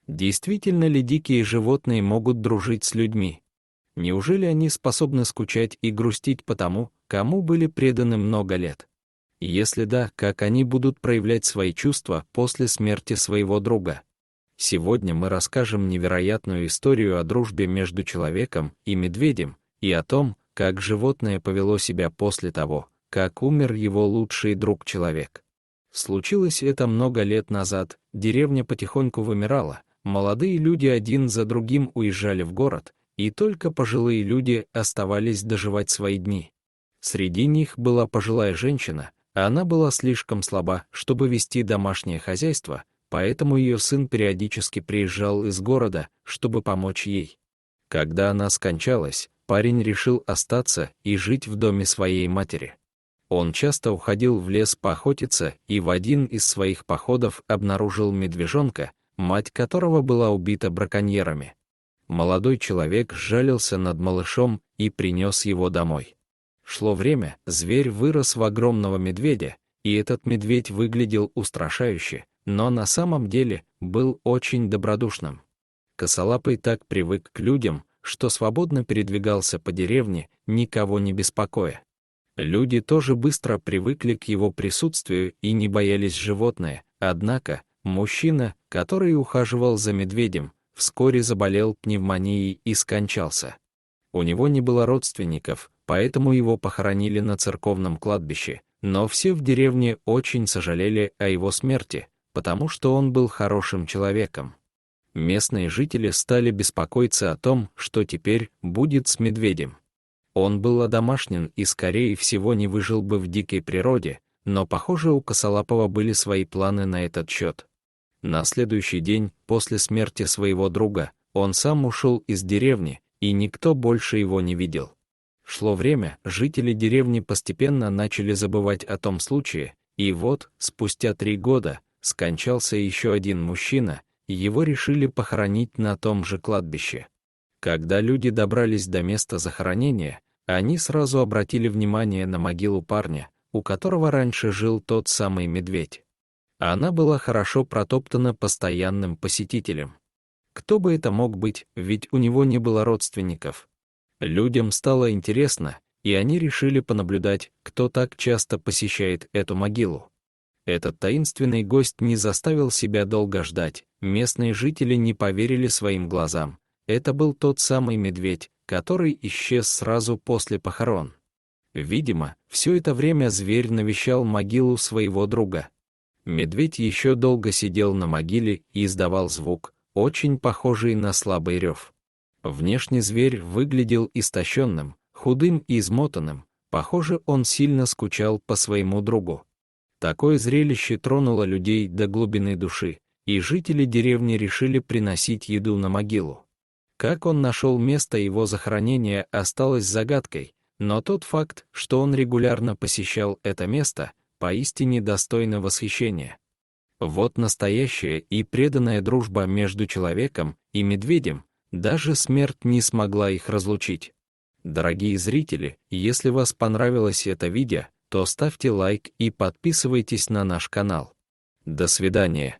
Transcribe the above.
Действительно ли дикие животные могут дружить с людьми? Неужели они способны скучать и грустить по тому, кому были преданы много лет? Если да, как они будут проявлять свои чувства после смерти своего друга? Сегодня мы расскажем невероятную историю о дружбе между человеком и медведем и о том, как животное повело себя после того, как умер его лучший друг-человек. Случилось это много лет назад, деревня потихоньку вымирала, молодые люди один за другим уезжали в город, и только пожилые люди оставались доживать свои дни. Среди них была пожилая женщина, а она была слишком слаба, чтобы вести домашнее хозяйство, поэтому ее сын периодически приезжал из города, чтобы помочь ей. Когда она скончалась, парень решил остаться и жить в доме своей матери. Он часто уходил в лес поохотиться и в один из своих походов обнаружил медвежонка, мать которого была убита браконьерами. Молодой человек сжалился над малышом и принес его домой. Шло время, зверь вырос в огромного медведя, и этот медведь выглядел устрашающе, но на самом деле был очень добродушным. Косолапый так привык к людям, что свободно передвигался по деревне, никого не беспокоя. Люди тоже быстро привыкли к его присутствию и не боялись животное, однако мужчина, который ухаживал за медведем, вскоре заболел пневмонией и скончался. У него не было родственников, поэтому его похоронили на церковном кладбище, но все в деревне очень сожалели о его смерти, потому что он был хорошим человеком. Местные жители стали беспокоиться о том, что теперь будет с медведем. Он был одомашнен и, скорее всего, не выжил бы в дикой природе, но, похоже, у Косолапого были свои планы на этот счет. На следующий день, после смерти своего друга, он сам ушел из деревни, и никто больше его не видел. Шло время, жители деревни постепенно начали забывать о том случае, и вот, спустя 3 года, скончался еще один мужчина, и его решили похоронить на том же кладбище. Когда люди добрались до места захоронения, они сразу обратили внимание на могилу парня, у которого раньше жил тот самый медведь. Она была хорошо протоптана постоянным посетителем. Кто бы это мог быть, ведь у него не было родственников. Людям стало интересно, и они решили понаблюдать, кто так часто посещает эту могилу. Этот таинственный гость не заставил себя долго ждать, местные жители не поверили своим глазам. Это был тот самый медведь, который исчез сразу после похорон. Видимо, все это время зверь навещал могилу своего друга. Медведь еще долго сидел на могиле и издавал звук, очень похожий на слабый рев. Внешне зверь выглядел истощенным, худым и измотанным, похоже, он сильно скучал по своему другу. Такое зрелище тронуло людей до глубины души, и жители деревни решили приносить еду на могилу. Как он нашел место его захоронения, осталось загадкой, но тот факт, что он регулярно посещал это место, поистине достойно восхищения. Вот настоящая и преданная дружба между человеком и медведем, даже смерть не смогла их разлучить. Дорогие зрители, если вам понравилось это видео, то ставьте лайк и подписывайтесь на наш канал. До свидания.